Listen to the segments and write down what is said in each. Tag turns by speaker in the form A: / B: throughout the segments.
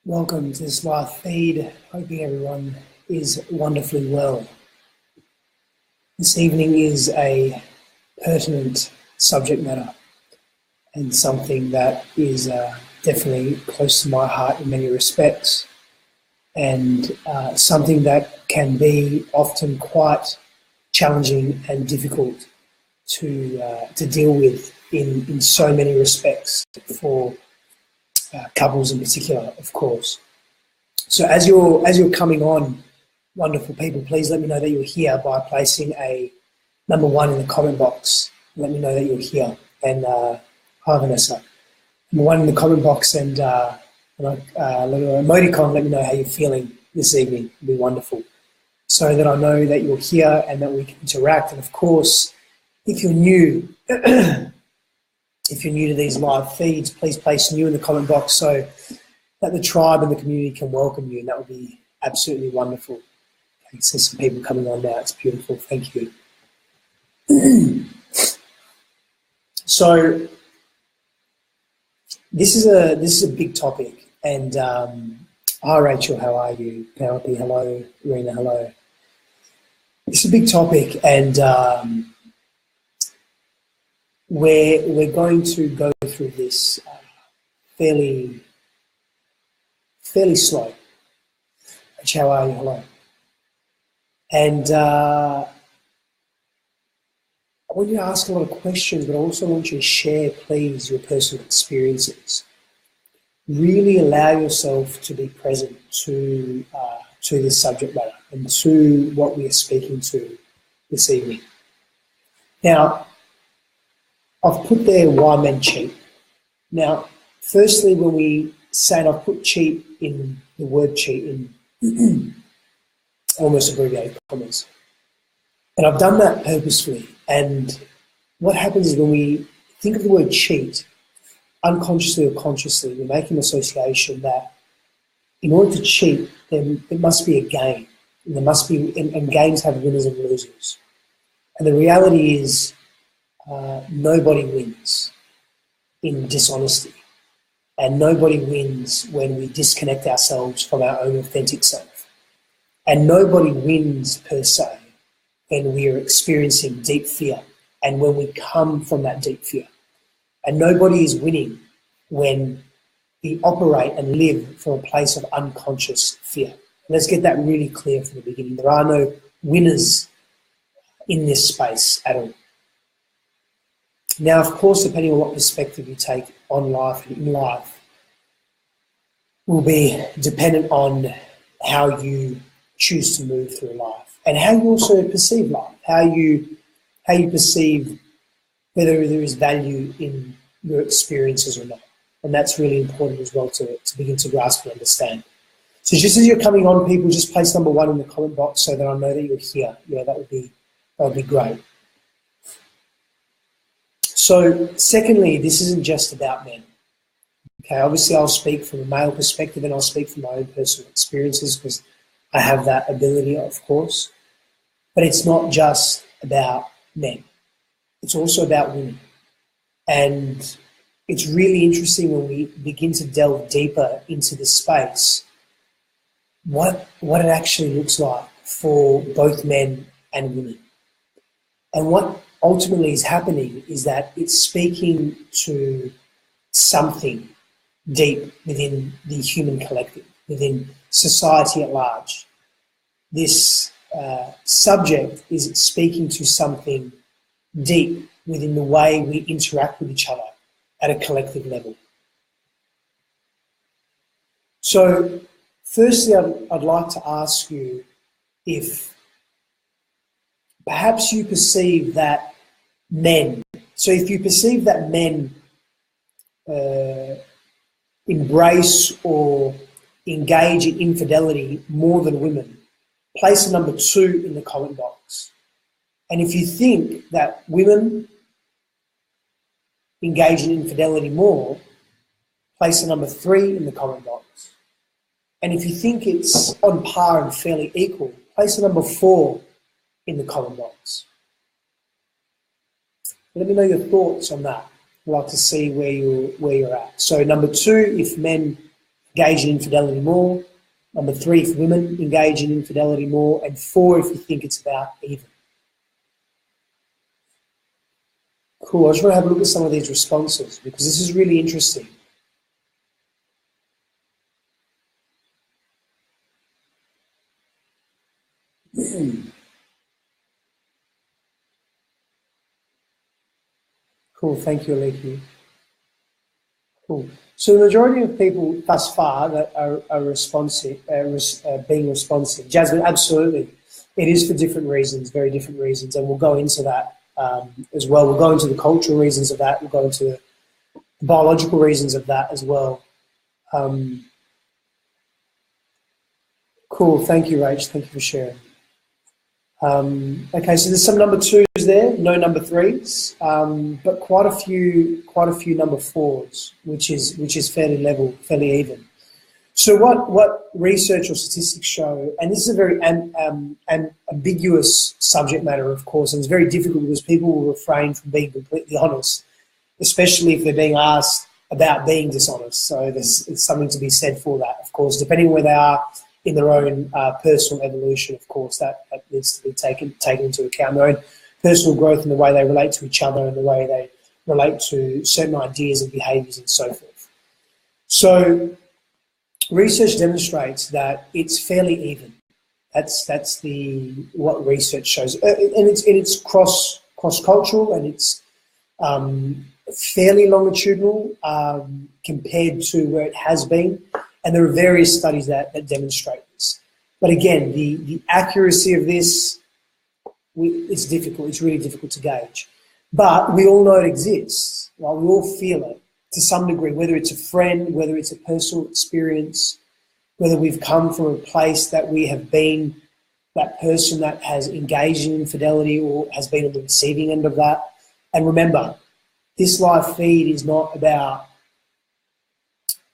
A: Welcome to this live feed. Hoping everyone is wonderfully well. This evening is a pertinent subject matter and something that is definitely close to my heart in many respects, and something that can be often quite challenging and difficult to deal with in so many respects for couples in particular, of course. So as you're coming on, wonderful people, please let me know that you're here by placing a number 1 in the comment box. Let me know that you're here. And hi Vanessa. Number 1 in the comment box and a little emoticon. Let me know how you're feeling this evening. It'd be wonderful, so that I know that you're here and that we can interact. And of course, if you're new, if you're new to these live feeds, please place new in the comment box so that the tribe and the community can welcome you, and that would be absolutely wonderful. I can see some people coming on now. It's beautiful. Thank you. So this is a big topic, and hi Rachel, how are you? Penelope, hello. Irina, hello. It's a big topic, and we're going to go through this fairly slow. Rachel, how are you? Hello. And I want you to ask a lot of questions, but I also want you to share, please, your personal experiences. Really allow yourself to be present to this subject matter and to what we are speaking to this evening. Now, I've put there why men cheat. Now, firstly, when we say, and I've put cheat in the word cheat in almost abbreviated commas, and I've done that purposefully. And what happens is when we think of the word cheat, unconsciously or consciously, we make an association that in order to cheat, then there must be a game. And there must be, and games have winners and losers. And the reality is nobody wins in dishonesty. And nobody wins when we disconnect ourselves from our own authentic self. And nobody wins per se when we are experiencing deep fear and when we come from that deep fear. And nobody is winning when we operate and live from a place of unconscious fear. Let's get that really clear from the beginning. There are no winners in this space at all. Now, of course, depending on what perspective you take on life and in life, will be dependent on how you choose to move through life and how you also perceive life, how you perceive whether there is value in your experiences or not. And that's really important as well to begin to grasp and understand. So just as you're coming on, people, just place number 1 in the comment box so that I know that you're here. Yeah, that would be great. So secondly, this isn't just about men. Okay, obviously I'll speak from a male perspective and I'll speak from my own personal experiences because I have that ability, of course. But it's not just about men. It's also about women. And it's really interesting when we begin to delve deeper into this space, what it actually looks like for both men and women. And what ultimately is happening is that it's speaking to something deep within the human collective, within society at large. This subject is speaking to something deep within the way we interact with each other at a collective level. So firstly, I'd like to ask you if perhaps you perceive that men, so if you perceive that men embrace or engage in infidelity more than women, place a number 2 in the comment box. And if you think that women engage in infidelity more, place a number 3 in the comment box. And if you think it's on par and fairly equal, place a number 4 in the comment box. Let me know your thoughts on that. I'd like to see where you're at. So number 2, if men engage in infidelity more. Number 3, if women engage in infidelity more. And 4, if you think it's about even. Cool. I just want to have a look at some of these responses because this is really interesting. Cool. Thank you, Aleki. Cool. So the majority of people thus far that are responsive, being responsive, Jasmine, absolutely. It is for different reasons, very different reasons, and we'll go into that as well. We'll go into the cultural reasons of that. We'll go into the biological reasons of that as well. Cool. Thank you, Rach. Thank you for sharing. Okay, so there's some number 2s there, no number 3s, but quite a few number 4s, which is fairly level, fairly even. So what research or statistics show, and this is a very ambiguous subject matter, of course, and it's very difficult because people will refrain from being completely honest, especially if they're being asked about being dishonest. So it's something to be said for that, of course, depending on where they are in their own personal evolution, of course, that needs to be taken into account, their own personal growth and the way they relate to each other and the way they relate to certain ideas and behaviours and so forth. So research demonstrates that it's fairly even. That's what research shows, and it's cross-cultural, and it's fairly longitudinal compared to where it has been. And there are various studies that demonstrate this. But again, the accuracy of this, it's difficult. It's really difficult to gauge. But we all know it exists. Right? We all feel it to some degree, whether it's a friend, whether it's a personal experience, whether we've come from a place that we have been that person that has engaged in infidelity or has been on the receiving end of that. And remember, this live feed is not about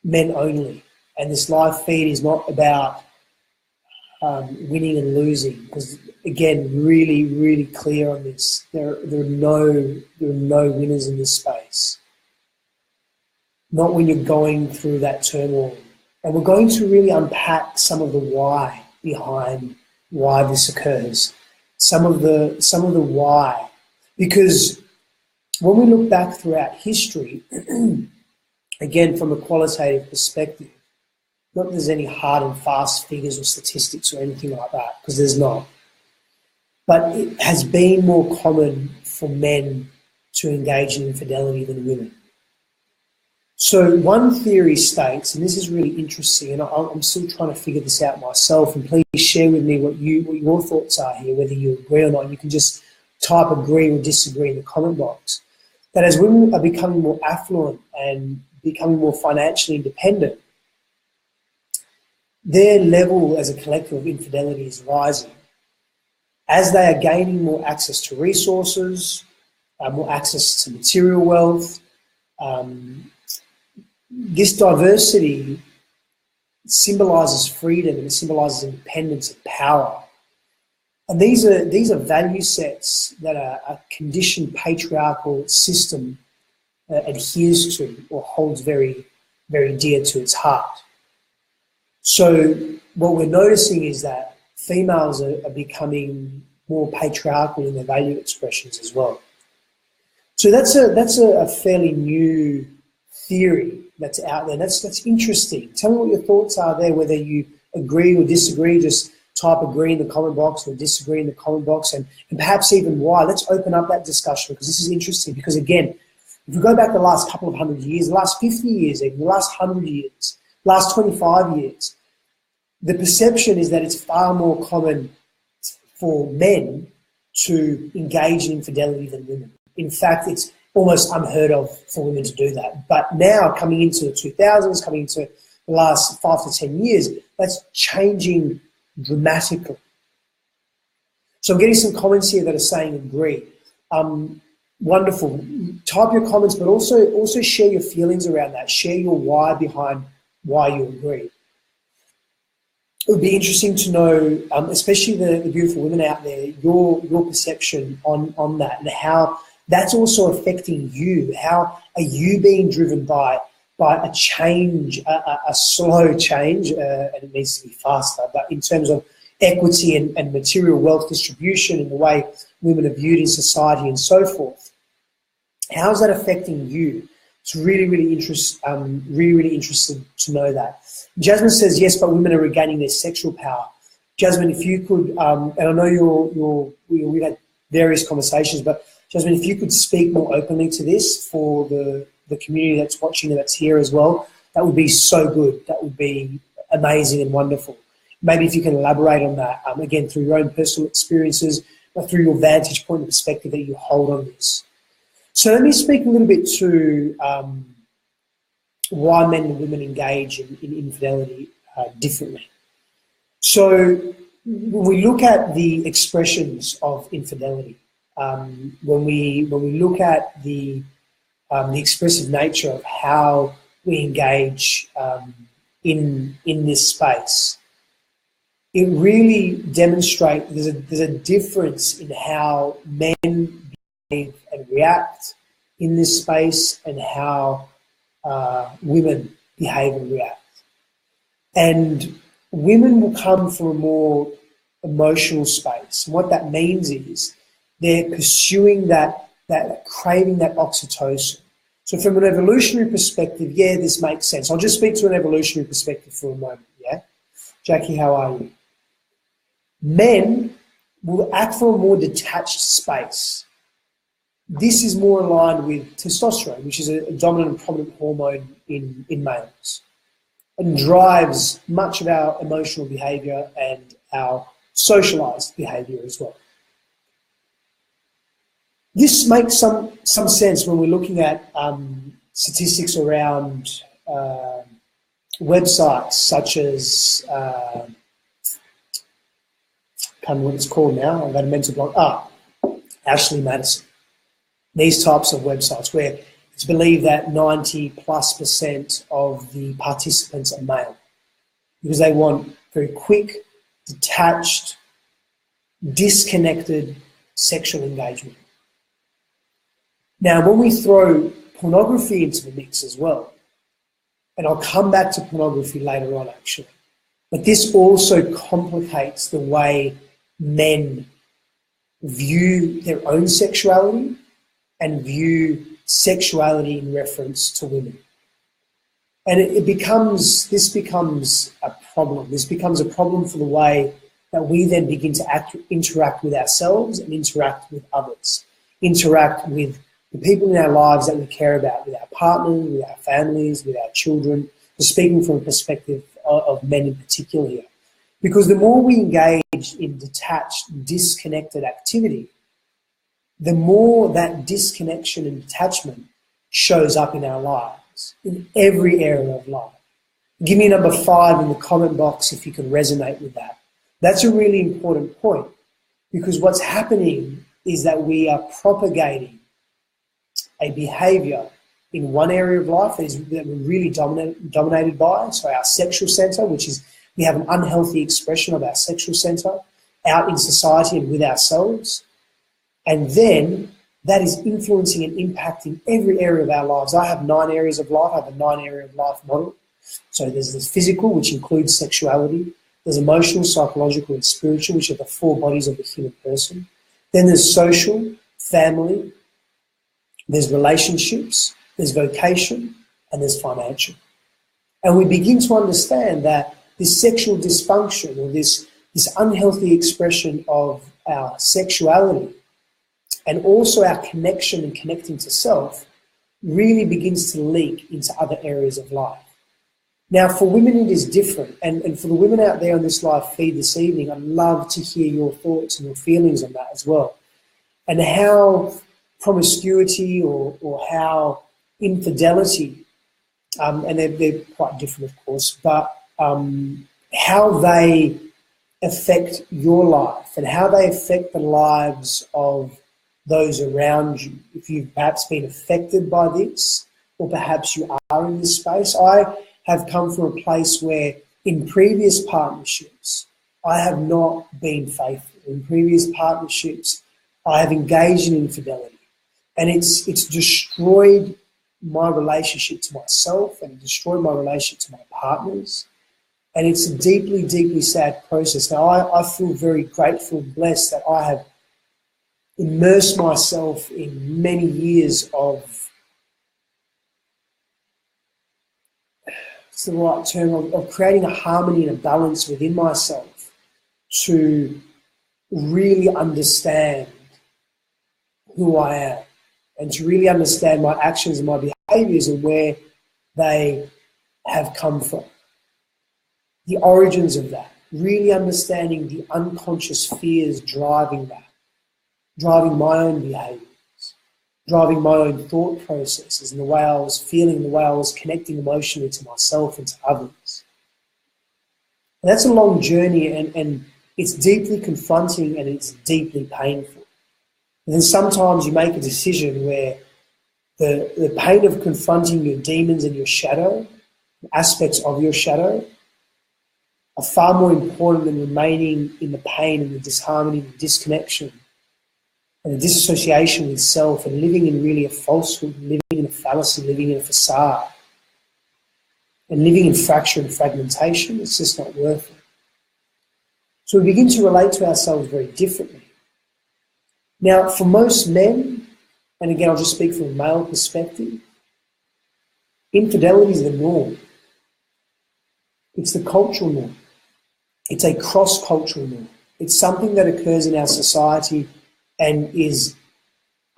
A: men only. And this live feed is not about winning and losing, because again, really, really clear on this. There are no winners in this space. Not when you're going through that turmoil. And we're going to really unpack some of the why behind why this occurs. Some of the why. Because when we look back throughout history, again, from a qualitative perspective, not that there's any hard and fast figures or statistics or anything like that, because there's not. But it has been more common for men to engage in infidelity than women. So one theory states, and this is really interesting, and I'm still trying to figure this out myself, and please share with me what your thoughts are here, whether you agree or not. You can just type agree or disagree in the comment box. That as women are becoming more affluent and becoming more financially independent, their level as a collective of infidelity is rising. As they are gaining more access to resources, more access to material wealth, this diversity symbolises freedom and it symbolises independence and power. And these are value sets that a conditioned patriarchal system adheres to or holds very, very dear to its heart. So what we're noticing is that females are becoming more patriarchal in their value expressions as well. So that's a fairly new theory that's out there. That's interesting. Tell me what your thoughts are there, whether you agree or disagree. Just type agree in the comment box or disagree in the comment box, and perhaps even why. Let's open up that discussion, because this is interesting. Because again, if we go back the last couple of 100 years, the last 50 years, even the last 100 years, last 25 years, the perception is that it's far more common for men to engage in infidelity than women. In fact, it's almost unheard of for women to do that. But now, coming into the 2000s, coming into the last 5 to 10 years, that's changing dramatically. So I'm getting some comments here that are saying agree. Wonderful. Type your comments, but also share your feelings around that. Share your why behind why you agree. It would be interesting to know, especially the beautiful women out there, your perception on that and how that's also affecting you. How are you being driven by by a change, a slow change, and it needs to be faster, but in terms of equity and material wealth distribution and the way women are viewed in society and so forth. How is that affecting you? It's really interested to know that. Jasmine says, yes, but women are regaining their sexual power. Jasmine, if you could, and I know we've had various conversations, but Jasmine, if you could speak more openly to this for the community that's watching and that's here as well, that would be so good. That would be amazing and wonderful. Maybe if you can elaborate on that, again, through your own personal experiences, but through your vantage point and perspective that you hold on this. So let me speak a little bit to why men and women engage in infidelity differently. So when we look at the expressions of infidelity, when we look at the expressive nature of how we engage in this space, it really demonstrates there's a difference in how men behave and react in this space and how women behave and react. And women will come from a more emotional space. And what that means is they're pursuing that craving, that oxytocin. So from an evolutionary perspective, yeah, this makes sense. I'll just speak to an evolutionary perspective for a moment, yeah? Jackie, how are you? Men will act from a more detached space. This is more aligned with testosterone, which is a dominant and prominent hormone in males, and drives much of our emotional behaviour and our socialised behaviour as well. This makes some sense when we're looking at statistics around websites such as, I can't remember what it's called now, I've got a mental block, Ashley Madison. These types of websites where it's believed that 90+% of the participants are male because they want very quick, detached, disconnected sexual engagement. Now, when we throw pornography into the mix as well, and I'll come back to pornography later on actually, but this also complicates the way men view their own sexuality and view sexuality in reference to women. And this becomes a problem. This becomes a problem for the way that we then begin to interact with ourselves and interact with others, interact with the people in our lives that we care about, with our partners, with our families, with our children, just speaking from a perspective of men in particular here. Because the more we engage in detached, disconnected activity, the more that disconnection and detachment shows up in our lives, in every area of life. Give me number 5 in the comment box if you can resonate with that. That's a really important point, because what's happening is that we are propagating a behaviour in one area of life that we're really dominated by, so our sexual centre, which is we have an unhealthy expression of our sexual centre out in society and with ourselves. And then that is influencing and impacting every area of our lives. I have 9 areas of life. I have a 9-area of life model. So there's this physical, which includes sexuality. There's emotional, psychological, and spiritual, which are the 4 bodies of the human person. Then there's social, family. There's relationships. There's vocation. And there's financial. And we begin to understand that this sexual dysfunction or this unhealthy expression of our sexuality and also our connection and connecting to self really begins to leak into other areas of life. Now, for women, it is different. And for the women out there on this live feed this evening, I'd love to hear your thoughts and your feelings on that as well. And how promiscuity or how infidelity, and they're quite different, of course, but how they affect your life and how they affect the lives of those around you. If you've perhaps been affected by this, or perhaps you are in this space. I have come from a place where in previous partnerships, I have not been faithful. In previous partnerships, I have engaged in infidelity. And it's destroyed my relationship to myself, and it destroyed my relationship to my partners. And it's a deeply, deeply sad process. Now, I feel very grateful and blessed that I have immersed myself in many years of, what's the right term, of creating a harmony and a balance within myself to really understand who I am and to really understand my actions and my behaviours and where they have come from. The origins of that, really understanding the unconscious fears driving that, driving my own behaviours, driving my own thought processes and the way I was feeling, the way I was connecting emotionally to myself and to others. And that's a long journey, and it's deeply confronting and it's deeply painful. And then sometimes you make a decision where the pain of confronting your demons and your shadow, aspects of your shadow, are far more important than remaining in the pain and the disharmony and the disconnection and the disassociation with self and living in really a falsehood, living in a fallacy, living in a facade, and living in fracture and fragmentation. It's just not worth it. So we begin to relate to ourselves very differently. Now, for most men, and again, I'll just speak from a male perspective, infidelity is the norm. It's the cultural norm. It's a cross-cultural norm. It's something that occurs in our society and is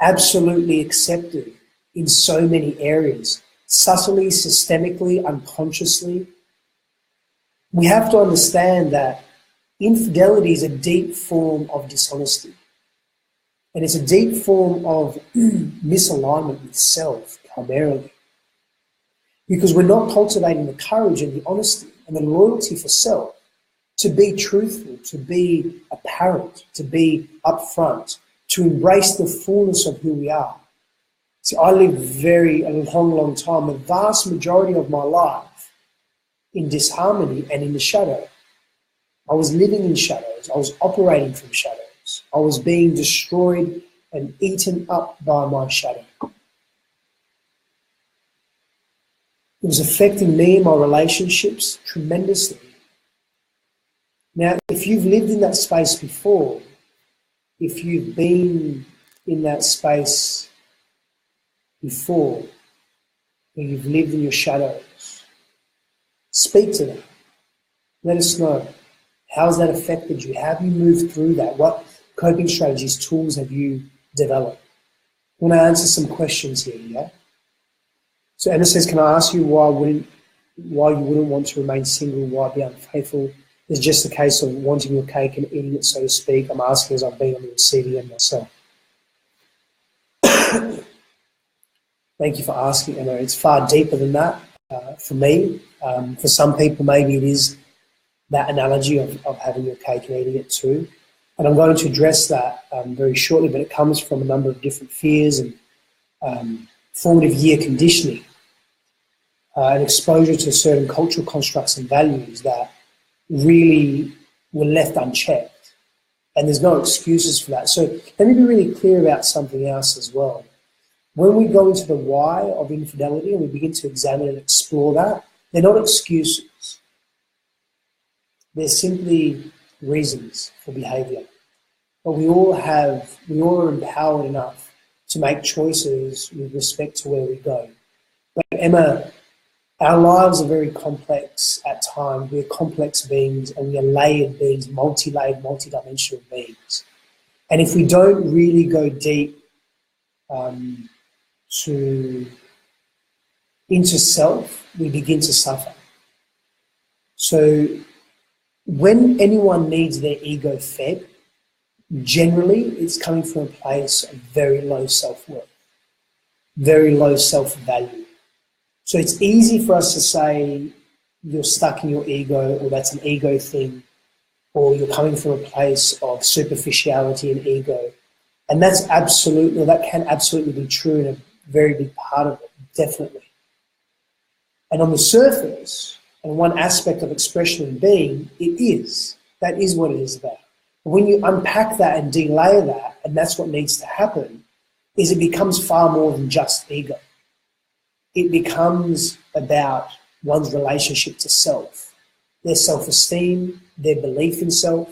A: absolutely accepted in so many areas, subtly, systemically, unconsciously. We have to understand that infidelity is a deep form of dishonesty. And it's a deep form of misalignment with self, primarily. Because we're not cultivating the courage and the honesty and the loyalty for self to be truthful, to be apparent, to be upfront, to embrace the fullness of who we are. See, I lived a long time, the vast majority of my life, in disharmony and in the shadow. I was living in shadows. I was operating from shadows. I was being destroyed and eaten up by my shadow. It was affecting me and my relationships tremendously. Now, if you've lived in that space before, if you've been in that space before, where you've lived in your shadows, speak to them. Let us know. How has that affected you? How have you moved through that? What coping strategies, tools have you developed? I want to answer some questions here, yeah? So Emma says, can I ask you why you wouldn't want to remain single, why be unfaithful? Is it just a case of wanting your cake and eating it, so to speak? I'm asking as I've been on the receiving end myself. Thank you for asking, Emma. It's far deeper than that for me. For some people, maybe it is that analogy of having your cake and eating it too. And I'm going to address that very shortly, but it comes from a number of different fears and formative year conditioning and exposure to certain cultural constructs and values that really were left unchecked. And there's no excuses for that. So let me be really clear about something else as well. When we go into the why of infidelity and we begin to examine and explore that, they're not excuses. They're simply reasons for behaviour. But we all are empowered enough to make choices with respect to where we go. But Emma, our lives are very complex at times. We're complex beings and we are layered beings, multi-layered, multi-dimensional beings. And if we don't really go deep into self, we begin to suffer. So when anyone needs their ego fed, generally it's coming from a place of very low self-worth, very low self-value. So it's easy for us to say you're stuck in your ego, or that's an ego thing, or you're coming from a place of superficiality and ego. And that can absolutely be true in a very big part of it, definitely. And on the surface, and one aspect of expression and being, that is what it is about. But when you unpack that and delayer that, and that's what needs to happen, is it becomes far more than just ego. it becomes about one's relationship to self, their self-esteem, their belief in self,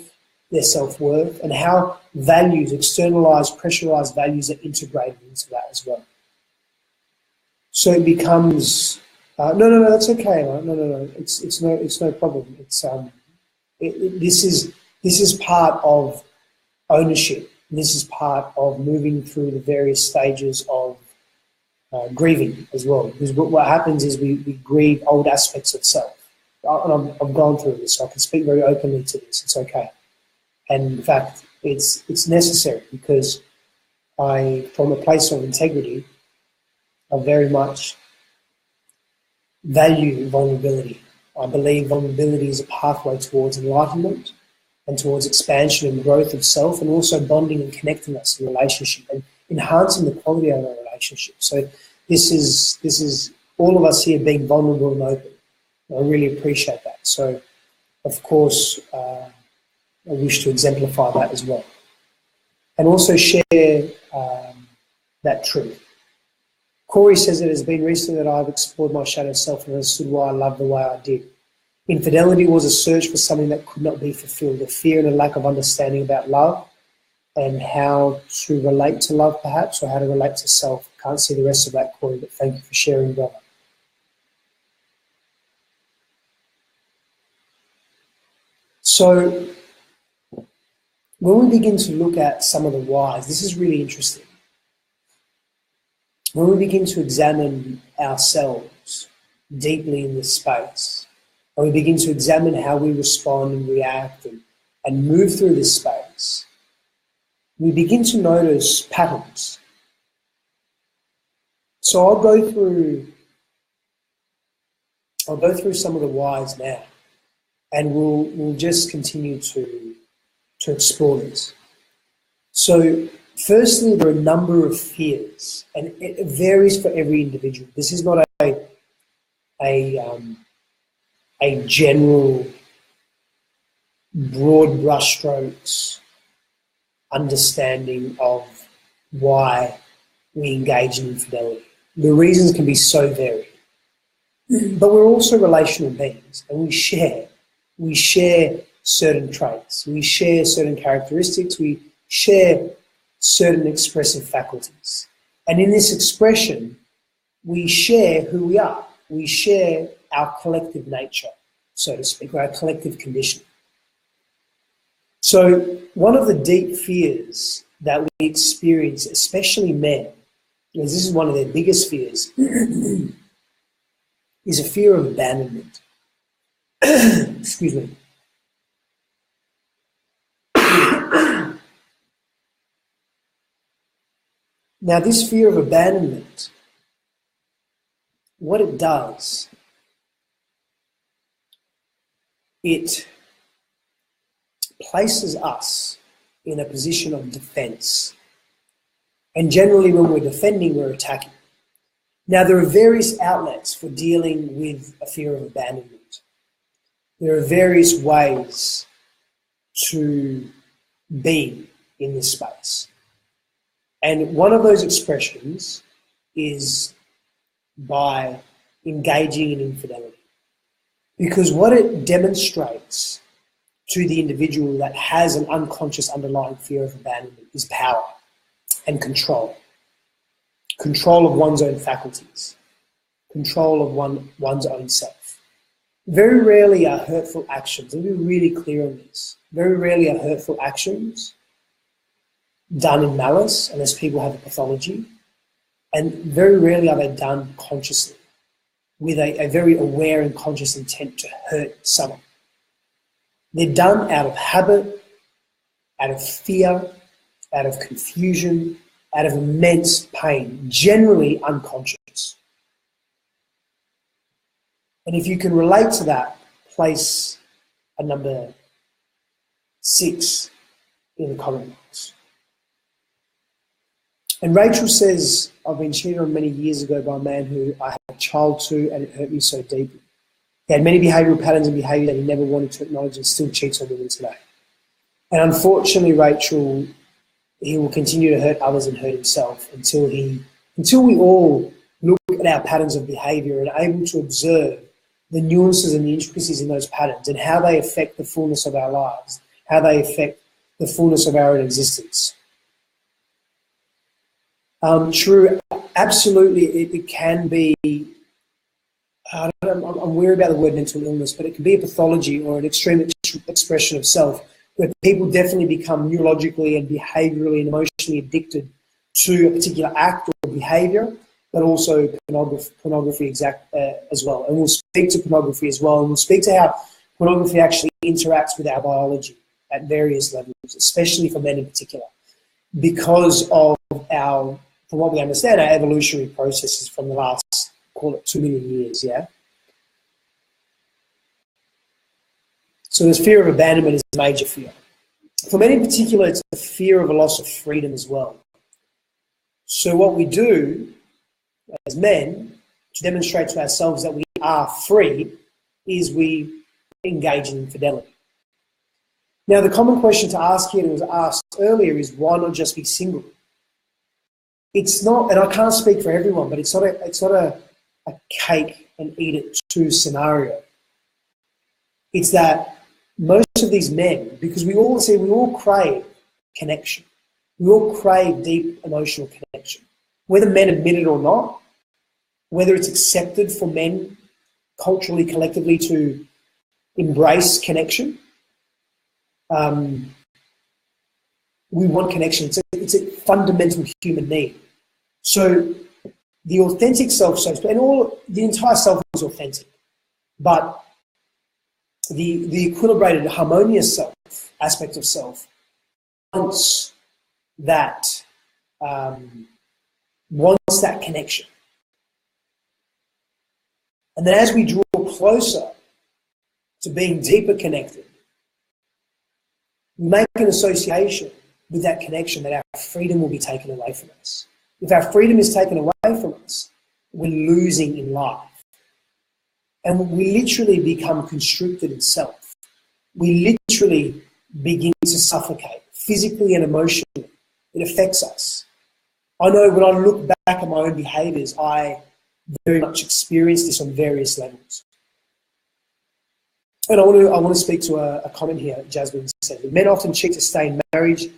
A: their self-worth, and how values, externalized, pressurized values, are integrated into that as well. So it becomes, no, that's okay. No, it's no problem. This is part of ownership. This is part of moving through the various stages of grieving as well. Because what happens is we grieve old aspects of self. And I've gone through this, so I can speak very openly to this. It's okay. And in fact, it's necessary, because from a place of integrity, I very much value vulnerability. I believe vulnerability is a pathway towards enlightenment and towards expansion and growth of self, and also bonding and connecting us in relationship and enhancing the quality of our relationship. So this is all of us here being vulnerable and open. I really appreciate that. So, of course, I wish to exemplify that as well. And also share that truth. Corey says it has been recently that I've explored my shadow self and understood why I love the way I did. Infidelity was a search for something that could not be fulfilled, a fear and a lack of understanding about love and how to relate to love, perhaps, or how to relate to self. Can't see the rest of that, Corey, but thank you for sharing, brother. So when we begin to look at some of the whys, this is really interesting. When we begin to examine ourselves deeply in this space, and we begin to examine how we respond and react and move through this space, we begin to notice patterns. So I'll go through some of the whys now, and we'll just continue to explore this. So firstly, there are a number of fears, and it varies for every individual. This is not a general, broad brushstrokes understanding of why we engage in infidelity. The reasons can be so varied. But we're also relational beings, and we share certain traits, we share certain characteristics, we share certain expressive faculties. And in this expression, we share who we are. We share our collective nature, so to speak, or our collective condition. So one of the deep fears that we experience, especially men, because this is one of their biggest fears, is a fear of abandonment. Excuse me. Now, this fear of abandonment, what it does, it places us in a position of defense. And generally, when we're defending, we're attacking. Now, there are various outlets for dealing with a fear of abandonment. There are various ways to be in this space. And one of those expressions is by engaging in infidelity. Because what it demonstrates to the individual that has an unconscious underlying fear of abandonment is power and control. Control of one's own faculties. Control of one's own self. Very rarely are hurtful actions, and we're really clear on this, very rarely are hurtful actions done in malice, unless people have a pathology, and very rarely are they done consciously, with a very aware and conscious intent to hurt someone. They're done out of habit, out of fear, out of confusion, out of immense pain, generally unconscious. And if you can relate to that, place a number 6 in the comment box. And Rachel says, I've been cheated on many years ago by a man who I had a child to, and it hurt me so deeply. He had many behavioural patterns and behaviour that he never wanted to acknowledge, and still cheats on women today. And unfortunately, Rachel, he will continue to hurt others and hurt himself until we all look at our patterns of behaviour and able to observe the nuances and the intricacies in those patterns and how they affect the fullness of our lives, how they affect the fullness of our own existence. True, absolutely, it can be, I'm wary about the word mental illness, but it can be a pathology or an extreme expression of self, where people definitely become neurologically and behaviourally and emotionally addicted to a particular act or behaviour, but also pornography as well. And we'll speak to pornography as well, and we'll speak to how pornography actually interacts with our biology at various levels, especially for men in particular, because of our, from what we understand, our evolutionary processes from the last, call it 2 million years, yeah? So this fear of abandonment is a major fear. For men in particular, it's the fear of a loss of freedom as well. So what we do as men to demonstrate to ourselves that we are free is we engage in infidelity. Now, the common question to ask here, and it was asked earlier, is why not just be single? It's not, and I can't speak for everyone, but it's not a cake and eat it too scenario. It's that most of these men, because we all crave connection. We all crave deep emotional connection. Whether men admit it or not, whether it's accepted for men culturally, collectively to embrace connection, we want connection. It's a fundamental human need. So the authentic self, and the entire self is authentic, but the equilibrated, harmonious self, aspect of self, wants that connection. And then as we draw closer to being deeper connected, we make an association with that connection that our freedom will be taken away from us. If our freedom is taken away from us, we're losing in life. And we literally become constricted in self. We literally begin to suffocate, physically and emotionally. It affects us. I know when I look back at my own behaviours, I very much experience this on various levels. And I want to speak to a comment here. Jasmine said, men often cheat to stay in marriage.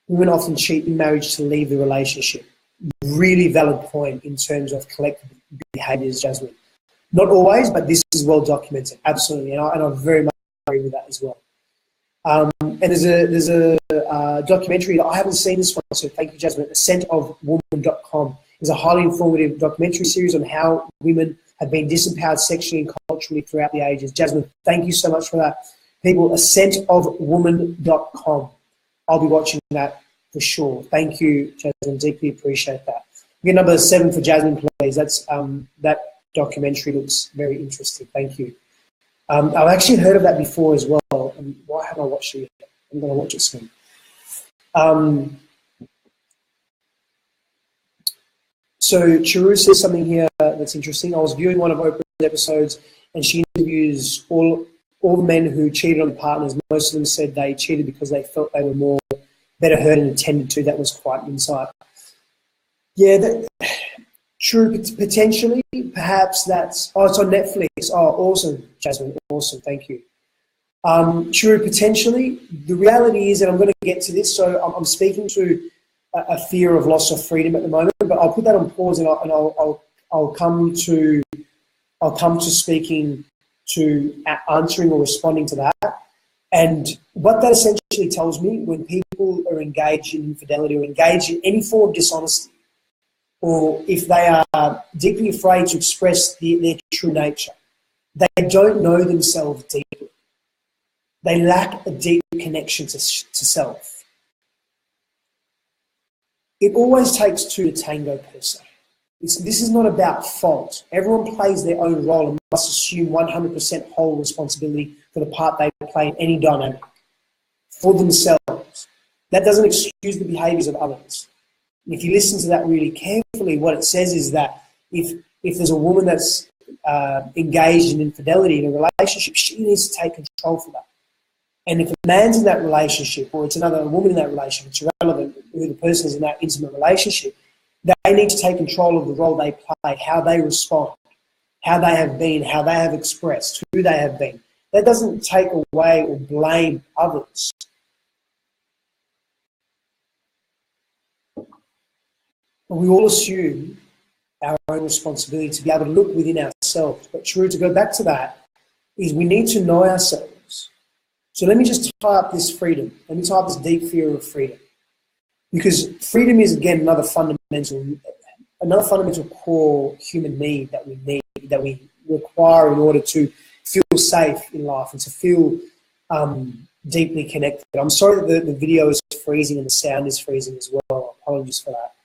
A: Women often cheat in marriage to leave the relationship. Really valid point in terms of collective behaviours, Jasmine. Not always, but this is well documented, absolutely. And I very much agree with that as well. And there's a documentary that I haven't seen this one, so thank you, Jasmine. Ascentofwoman.com is a highly informative documentary series on how women have been disempowered sexually and culturally throughout the ages. Jasmine, thank you so much for that. People, ascentofwoman.com. I'll be watching that for sure. Thank you, Jasmine. Deeply appreciate that. Get number 7 for Jasmine, please. That's that documentary looks very interesting. Thank you. I've actually heard of that before as well. And why haven't I watched it yet? I'm going to watch it soon. So Chiru says something here that's interesting. I was viewing one of Oprah's episodes, and she interviews all the men who cheated on partners. Most of them said they cheated because they felt they were better heard and attended to. That was quite an insight. Yeah, true, potentially. Perhaps that's... Oh, it's on Netflix. Oh, awesome, Jasmine. Awesome, thank you. True, potentially. The reality is, and I'm going to get to this, so I'm speaking to a fear of loss of freedom at the moment, but I'll put that on pause and I'll come to speaking to answering or responding to that. And what that essentially tells me, when people are engaged in infidelity or engaged in any form of dishonesty, or if they are deeply afraid to express their true nature, they don't know themselves deeply. They lack a deep connection to self. It always takes two to tango, per se. This is not about fault. Everyone plays their own role and must assume 100% whole responsibility for the part they play in any dynamic for themselves. That doesn't excuse the behaviours of others. And if you listen to that really carefully, what it says is that if there's a woman that's engaged in infidelity in a relationship, she needs to take control for that. And if a man's in that relationship, or it's another woman in that relationship, it's irrelevant who the person is in that intimate relationship, They need to take control of the role they play, how they respond, how they have been, how they have expressed, who they have been. That doesn't take away or blame others. But we all assume our own responsibility to be able to look within ourselves. But true, to go back to that, is we need to know ourselves. So let me just tie up this freedom. Let me tie up this deep fear of freedom. Because freedom is, again, another fundamental core human need that we require in order to feel safe in life and to feel deeply connected. I'm sorry that the video is freezing and the sound is freezing as well. Apologies for that.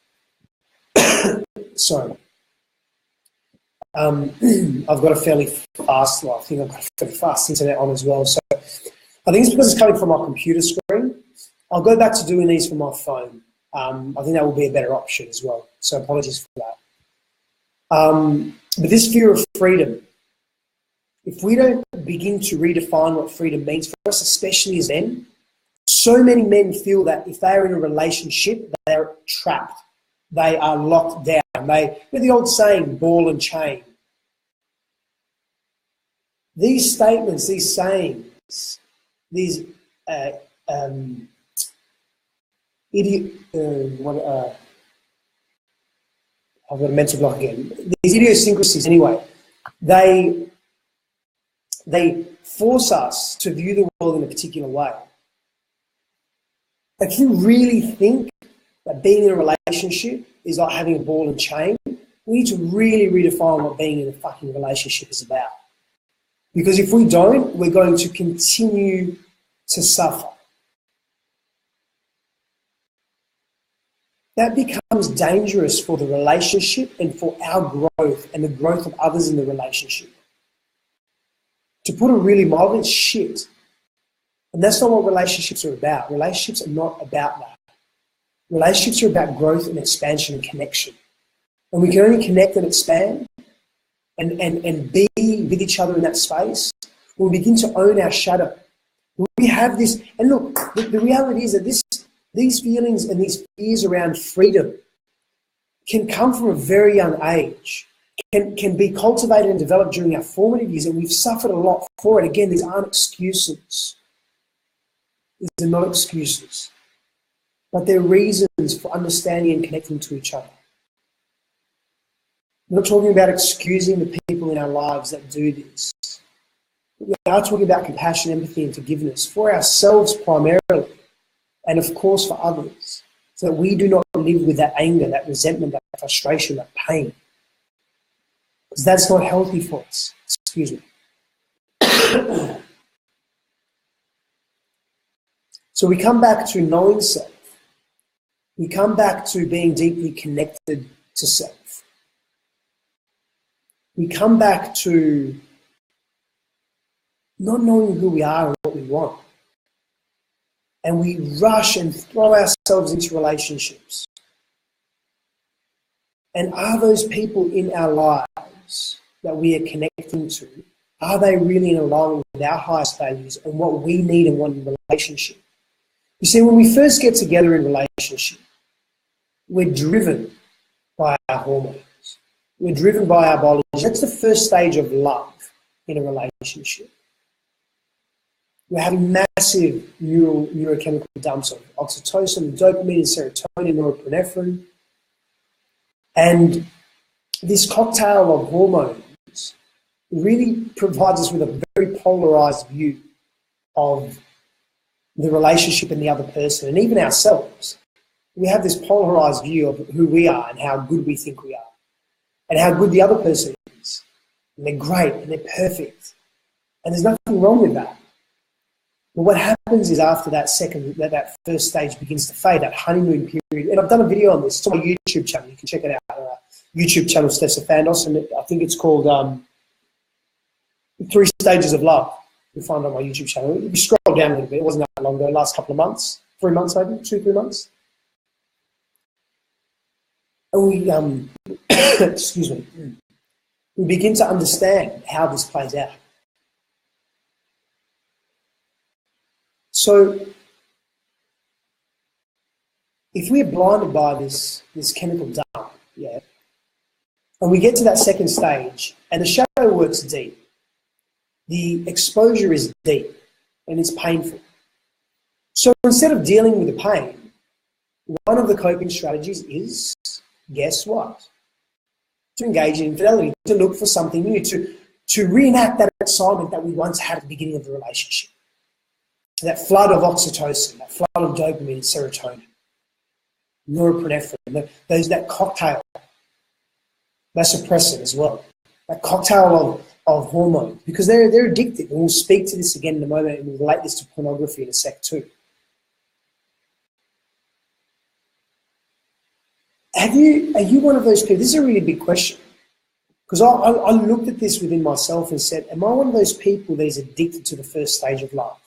A: Sorry. I've got a fairly fast, well, I think I've got a fairly fast internet on as well. So I think it's because it's coming from my computer screen. I'll go back to doing these from my phone. I think that will be a better option as well. So apologies for that. But this fear of freedom, if we don't begin to redefine what freedom means for us, especially as men, so many men feel that if they are in a relationship, they're trapped. They are locked down. The old saying, ball and chain. These statements, these sayings, these I've got a mental block again. These idiosyncrasies, anyway, they force us to view the world in a particular way. If you really think that being in a relationship is like having a ball and chain, we need to really redefine what being in a fucking relationship is about. Because if we don't, we're going to continue to suffer. That becomes dangerous for the relationship and for our growth and the growth of others in the relationship. To put it really mild, it's shit. And that's not what relationships are about. Relationships are not about that. Relationships are about growth and expansion and connection. And we can only connect and expand and be with each other in that space when we begin to own our shadow. We have this, and look, the reality is that these feelings and these fears around freedom can come from a very young age, can be cultivated and developed during our formative years, and we've suffered a lot for it. Again, these aren't excuses. These are not excuses. But they're reasons for understanding and connecting to each other. We're not talking about excusing the people in our lives that do this. We are talking about compassion, empathy, and forgiveness for ourselves primarily, and of course for others, so that we do not live with that anger, that resentment, that frustration, that pain. Because that's not healthy for us. Excuse me. So we come back to knowing self. We come back to being deeply connected to self. We come back to not knowing who we are and what we want. And we rush and throw ourselves into relationships. And are those people in our lives that we are connecting to, are they really in alignment with our highest values and what we need and want in a relationship? You see, when we first get together in relationship, we're driven by our hormones. We're driven by our biology. That's the first stage of love in a relationship. We're having massive neurochemical dumps of oxytocin, dopamine, serotonin, norepinephrine. And this cocktail of hormones really provides us with a very polarized view of the relationship and the other person, and even ourselves. We have this polarized view of who we are and how good we think we are, and how good the other person is. And they're great and they're perfect. And there's nothing wrong with that. But what happens is after that first stage begins to fade, that honeymoon period, and I've done a video on this, it's on my YouTube channel, you can check it out, YouTube channel, Sifandos, and I think it's called 3 Stages of Love. You'll find it on my YouTube channel. If you scroll down a little bit, it wasn't that long ago, last couple of months, 3 months maybe, 2-3 months. And we, excuse me, we begin to understand how this plays out. So, if we're blinded by this chemical dump, yeah? And we get to that second stage, and the shadow works deep. The exposure is deep, and it's painful. So instead of dealing with the pain, one of the coping strategies is, guess what? To engage in infidelity, to look for something new, to reenact that excitement that we once had at the beginning of the relationship. That flood of oxytocin, that flood of dopamine, serotonin, norepinephrine, that cocktail, that's oppressive as well. That cocktail of hormones, because they're addictive. And we'll speak to this again in a moment, and we'll relate this to pornography in a sec too. Are you one of those people? This is a really big question. Because I looked at this within myself and said, am I one of those people that is addicted to the first stage of love?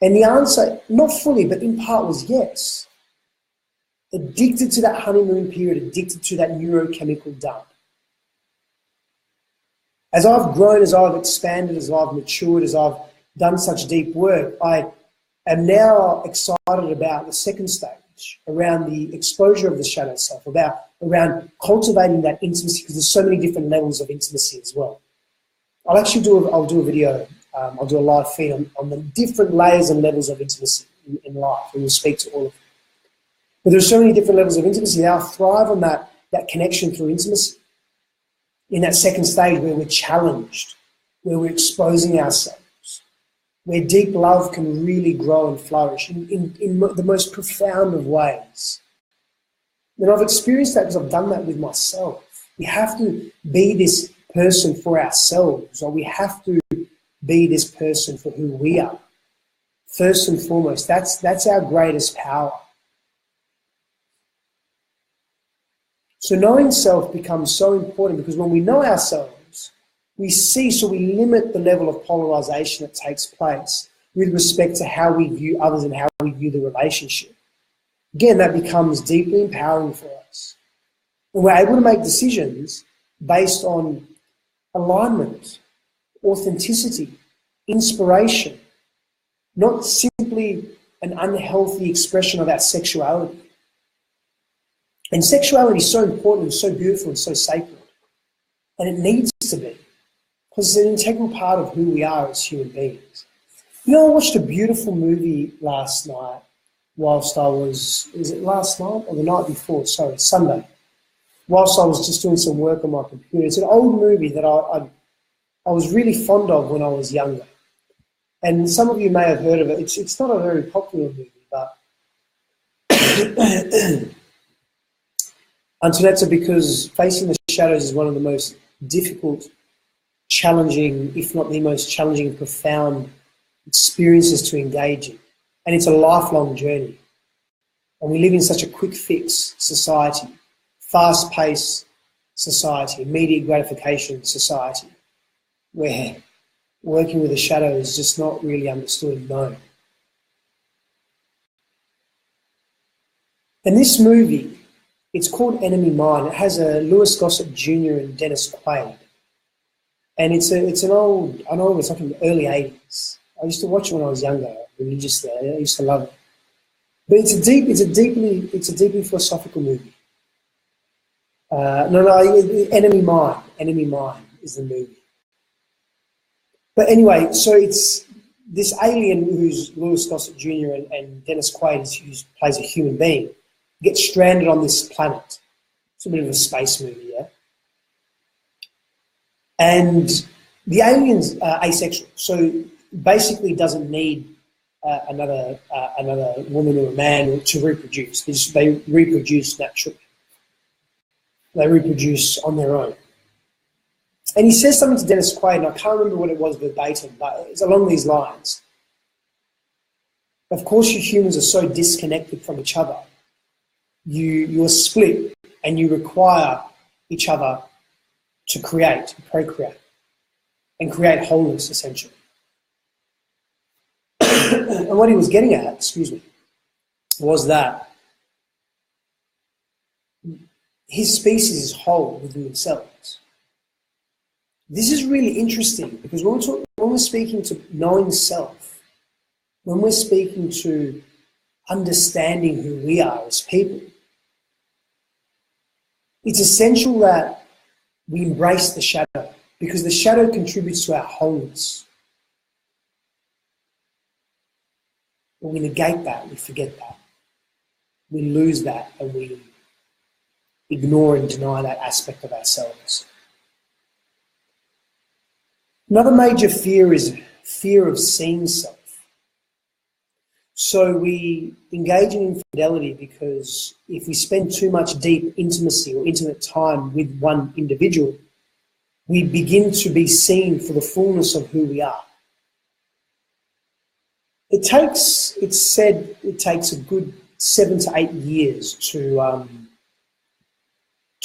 A: And the answer, not fully, but in part, was yes. Addicted to that honeymoon period, addicted to that neurochemical dump. As I've grown, as I've expanded, as I've matured, as I've done such deep work, I am now excited about the second stage, around the exposure of the shadow self, around cultivating that intimacy, because there's so many different levels of intimacy as well. I'll do a video, I'll do a live feed on the different layers and levels of intimacy in life, and we'll speak to all of them. But there's so many different levels of intimacy. Now I thrive on that connection through intimacy. In that second stage where we're challenged, where we're exposing ourselves, where deep love can really grow and flourish in the most profound of ways. And I've experienced that because I've done that with myself. We have to be this person for ourselves, or we have to be this person for who we are. First and foremost, that's our greatest power. So knowing self becomes so important, because when we know ourselves, we see, so we limit the level of polarization that takes place with respect to how we view others and how we view the relationship. Again, that becomes deeply empowering for us. And we're able to make decisions based on alignment, authenticity, inspiration, not simply an unhealthy expression of our sexuality. And sexuality is so important and so beautiful and so sacred. And it needs to be, because it's an integral part of who we are as human beings. You know, I watched a beautiful movie last night whilst I was it last night or the night before? Sorry, Sunday. Whilst I was just doing some work on my computer. It's an old movie that I was really fond of when I was younger. And some of you may have heard of it. It's not a very popular movie, but Antonetta, because facing the shadows is one of the most difficult, challenging, if not the most challenging and profound experiences to engage in. And it's a lifelong journey. And we live in such a quick fix society, fast-paced society, immediate gratification society, where working with the shadow is just not really understood and known. And this movie, it's called Enemy Mine. It has a Louis Gossett Jr. and Dennis Quaid. And it's like in the early 80s. I used to watch it when I was younger, religiously. I used to love it. But it's a deeply philosophical movie. Enemy Mine. Enemy Mine is the movie. But anyway, so it's this alien who's Louis Gossett Jr. and Dennis Quaid, who plays a human being, gets stranded on this planet. It's a bit of a space movie, yeah? And the alien's asexual, so basically doesn't need another woman or a man to reproduce. They reproduce naturally. They reproduce on their own. And he says something to Dennis Quaid, and I can't remember what it was verbatim, but it's along these lines. Of course, you humans are so disconnected from each other. You're split, and you require each other to create, procreate, and create wholeness, essentially. And what he was getting at, was that his species is whole within themselves. This is really interesting, because when we're speaking to knowing self, when we're speaking to understanding who we are as people, It's essential that we embrace the shadow, because the shadow contributes to our wholeness. When we negate that, we forget that. We lose that, and we ignore and deny that aspect of ourselves. Another major fear is fear of seeing self. So we engage in infidelity because if we spend too much deep intimacy or intimate time with one individual, we begin to be seen for the fullness of who we are. It's said it takes a good 7 to 8 years to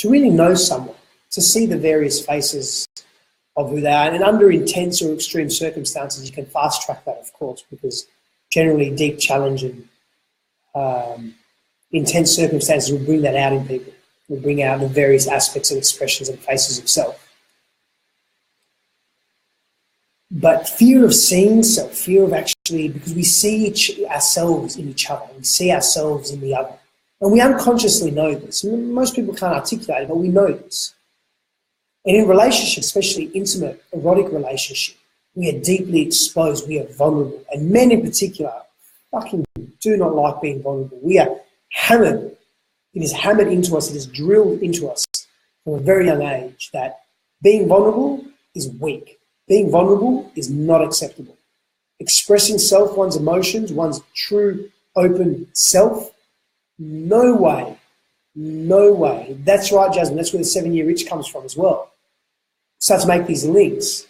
A: really know someone, to see the various faces of who they are. And under intense or extreme circumstances, you can fast track that, of course, because generally deep challenge and intense circumstances will bring that out in people, will bring out the various aspects and expressions and faces of self. But fear of seeing self, fear of actually, because we see ourselves in each other, we see ourselves in the other. And we unconsciously know this. Most people can't articulate it, but we know this. And in relationships, especially intimate, erotic relationship, we are deeply exposed, we are vulnerable. And men in particular fucking do not like being vulnerable. We are hammered. It is hammered into us, it is drilled into us from a very young age that being vulnerable is weak. Being vulnerable is not acceptable. Expressing self, one's emotions, one's true open self, no way, no way. That's right, Jasmine, that's where the 7-year itch comes from as well. Start to make these links.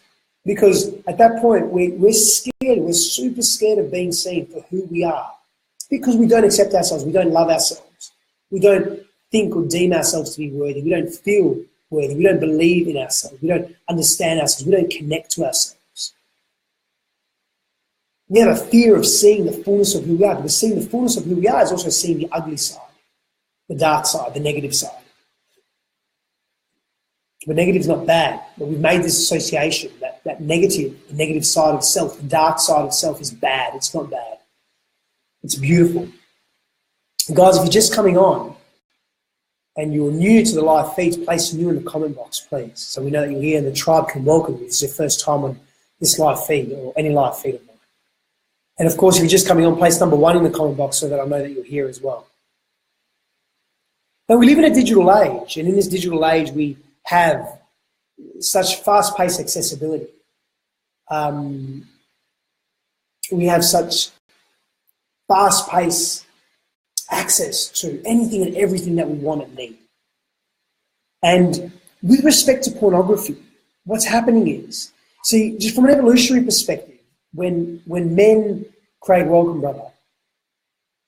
A: Because at that point, we're scared, we're super scared of being seen for who we are. Because we don't accept ourselves, we don't love ourselves. We don't think or deem ourselves to be worthy, we don't feel worthy, we don't believe in ourselves, we don't understand ourselves, we don't connect to ourselves. We have a fear of seeing the fullness of who we are, because seeing the fullness of who we are is also seeing the ugly side, the dark side, the negative side. The negative is not bad, but we've made this association that negative, the negative side of self, the dark side of self is bad. It's not bad. It's beautiful. And guys, if you're just coming on and you're new to the live feeds, place new in the comment box, please, so we know that you're here and the tribe can welcome you. If it's your first time on this live feed or any live feed of mine. And of course, if you're just coming on, place number 1 in the comment box so that I know that you're here as well. Now, we live in a digital age, and in this digital age, we have such fast-paced accessibility. We have such fast-paced access to anything and everything that we want and need. And with respect to pornography, what's happening is, see, just from an evolutionary perspective, when men, Craig, welcome, brother.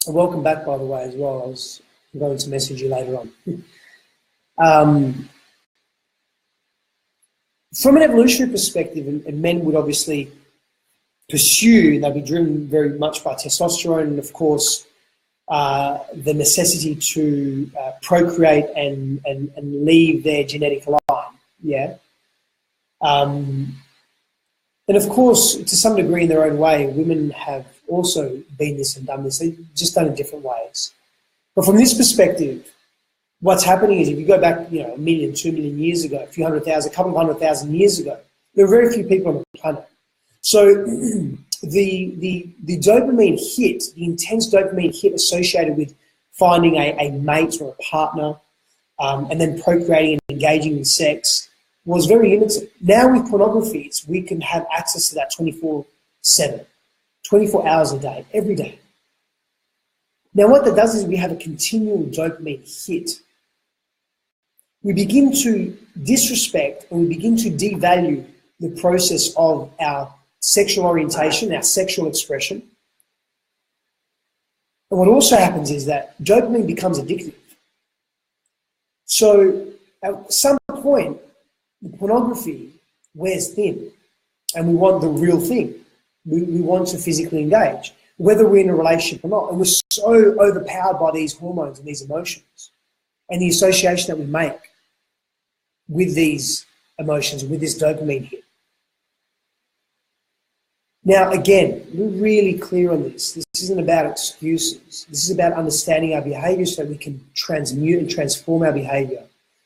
A: Welcome back, by the way, as well. I'm going to message you later on. From an evolutionary perspective, and men would obviously pursue, they'd be driven very much by testosterone and, of course, the necessity to procreate and leave their genetic line, yeah? And, of course, to some degree in their own way, women have also been this and done this. They've just done it in different ways. But from this perspective, what's happening is if you go back, 1 million, 2 million years ago, a few 100,000, a couple of 100,000 years ago, there were very few people on the planet. So the dopamine hit, the intense dopamine hit associated with finding a mate or a partner and then procreating and engaging in sex was very limited. Now with pornography, we can have access to that 24/7, 24 hours a day, every day. Now what that does is we have a continual dopamine hit. We begin to disrespect and we begin to devalue the process of our sexual orientation, our sexual expression. And what also happens is that dopamine becomes addictive. So at some point, the pornography wears thin and we want the real thing. We want to physically engage, whether we're in a relationship or not. And we're so overpowered by these hormones and these emotions and the association that we make with these emotions, with this dopamine hit. Now, again, we're really clear on this. This isn't about excuses. This is about understanding our behavior so that we can transmute and transform our behavior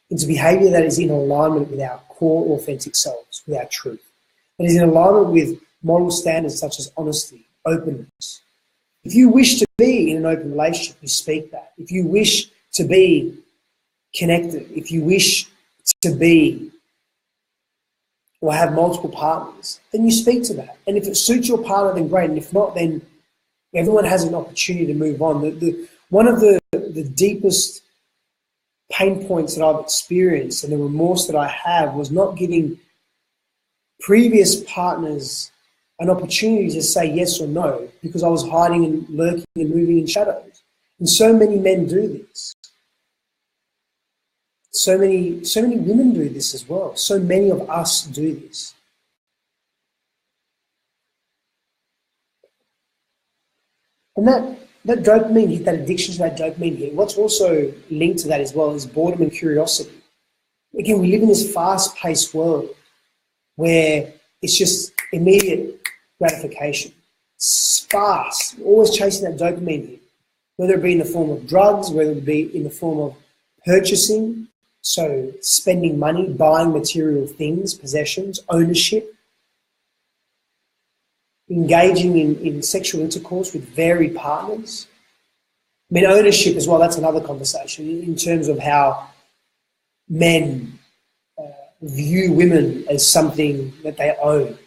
A: into behaviour that is in alignment with our core authentic selves, with our truth, that is in alignment with moral standards such as honesty, openness. If you wish to be in an open relationship, you speak that. If you wish to be connected, if you wish to be or have multiple partners, then you speak to that. And if it suits your partner, then great. And if not, then everyone has an opportunity to move on. One of the deepest pain points that I've experienced and the remorse that I have was not giving previous partners an opportunity to say yes or no, because I was hiding and lurking and moving in shadows. And so many men do this. So many women do this as well. So many of us do this. And that dopamine hit, that addiction to that dopamine hit, what's also linked to that as well is boredom and curiosity. Again, we live in this fast-paced world where it's just immediate gratification. It's fast, always chasing that dopamine hit, whether it be in the form of drugs, whether it be in the form of purchasing, so spending money, buying material things, possessions, ownership, engaging in sexual intercourse with varied partners. I mean, ownership as well, that's another conversation in terms of how men view women as something that they own.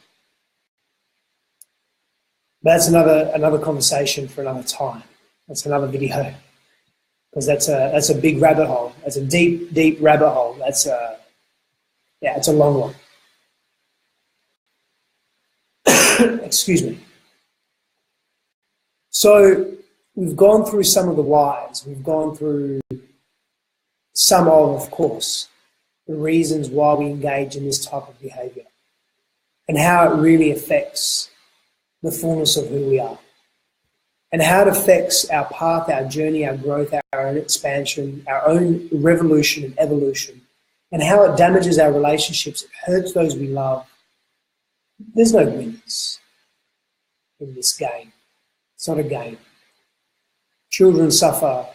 A: But that's another conversation for another time. That's another video, because that's a big rabbit hole. That's a deep rabbit hole. It's a long one. Excuse me. So we've gone through some of the whys. We've gone through some of course, the reasons why we engage in this type of behaviour and how it really affects the fullness of who we are and how it affects our path, our journey, our growth, our own expansion, our own revolution and evolution, and how it damages our relationships. It hurts those we love. There's no winners in this game. It's not a game. Children suffer,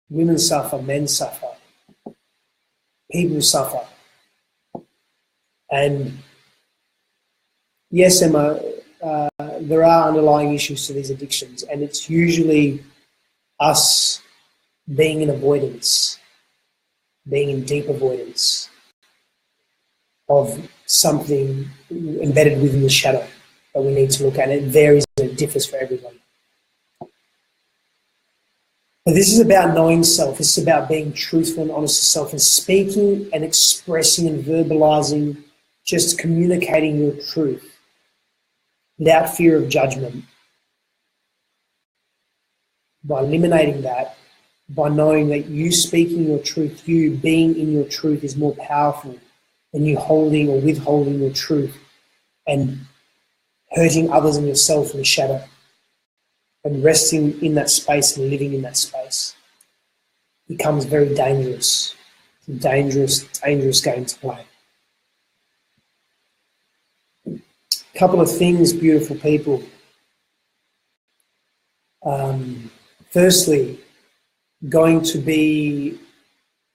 A: women suffer, men suffer, people suffer. And yes, Emma, there are underlying issues to these addictions, and it's usually us being in avoidance, being in deep avoidance of something embedded within the shadow that we need to look at. It varies and it differs for everybody. But this is about knowing self. This is about being truthful and honest to self and speaking and expressing and verbalizing, just communicating your truth without fear of judgment. By eliminating that, by knowing that you speaking your truth, you being in your truth is more powerful than you holding or withholding your truth and hurting others and yourself in the shadow, and resting in that space and living in that space becomes very dangerous. It's a dangerous game to play. A couple of things, beautiful people. Firstly, going to be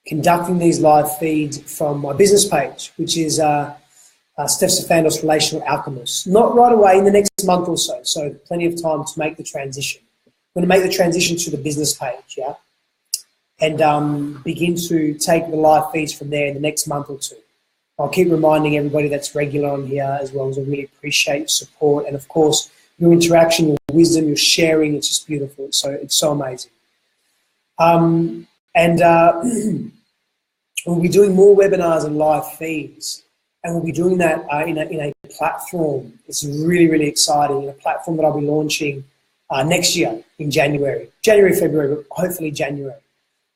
A: conducting these live feeds from my business page, which is Sifandos Relational Alchemist. Not right away, in the next month or so, so plenty of time to make the transition. I'm going to make the transition to the business page, yeah? And begin to take the live feeds from there in the next month or two. I'll keep reminding everybody that's regular on here as well, as I really appreciate your support and, of course, your interaction, your wisdom, your sharing. It's just beautiful. It's so amazing. We'll be doing more webinars and live feeds, and we'll be doing that in a platform. It's really, really exciting. A platform that I'll be launching next year in January, February, but hopefully January.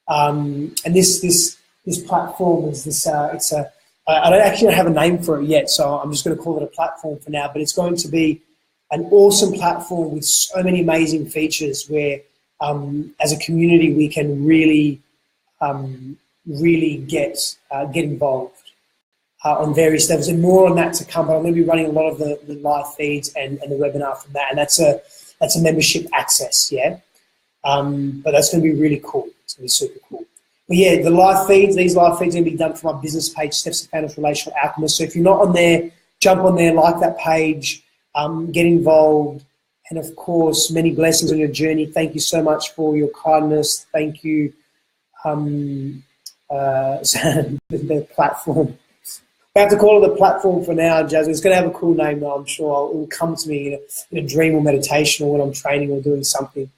A: And this platform is this. I don't actually have a name for it yet, so I'm just going to call it a platform for now. But it's going to be an awesome platform with so many amazing features where, as a community, we can really get involved on various levels, and more on that to come. But I'm going to be running a lot of the live feeds and the webinar from that, and that's a membership access, yeah. But that's going to be really cool. It's going to be super cool. But yeah, the live feeds, these live feeds are going to be done from my business page, Steps Sifandos Relational Alchemist. So if you're not on there, jump on there, like that page, get involved. And of course, many blessings on your journey. Thank you so much for your kindness. Thank you, the platform. We have to call it the platform for now, Jasmine. It's going to have a cool name, though, I'm sure. It will come to me in a dream or meditation or when I'm training or doing something.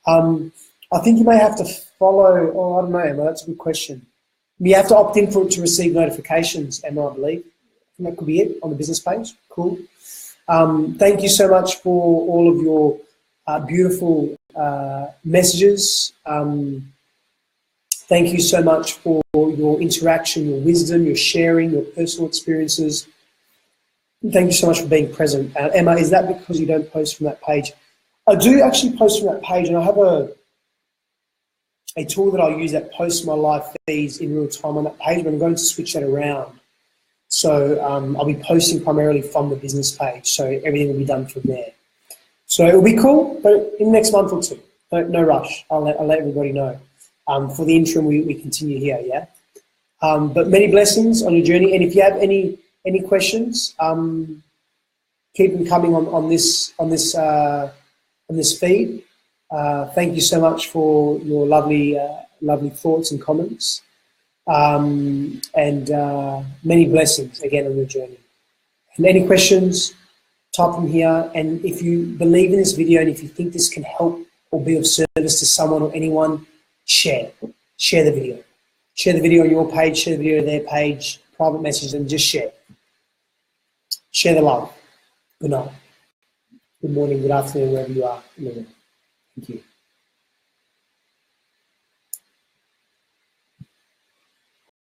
A: I think you may have to follow, I don't know, Emma, that's a good question. You have to opt in for it to receive notifications, Emma, I believe. I think that could be it on the business page. Cool. Thank you so much for all of your beautiful messages. Thank you so much for your interaction, your wisdom, your sharing, your personal experiences. Thank you so much for being present. Emma, is that because you don't post from that page? I do actually post from that page, and I have a tool that I'll use that posts my live feeds in real time on that page, but I'm going to switch that around. So I'll be posting primarily from the business page, so everything will be done from there. So it'll be cool, but in the next month or two, no rush. I'll let everybody know. For the interim, we continue here, yeah? But many blessings on your journey, and if you have any questions, keep them coming on this feed. Thank you so much for your lovely thoughts and comments, and many blessings again on your journey. And any questions, type them here. And if you believe in this video and if you think this can help or be of service to someone or anyone, share the video. Share the video on your page, share the video on their page, private message them, just share. Share the love. Good night. Good morning, good afternoon, wherever you are in the world. Thank you.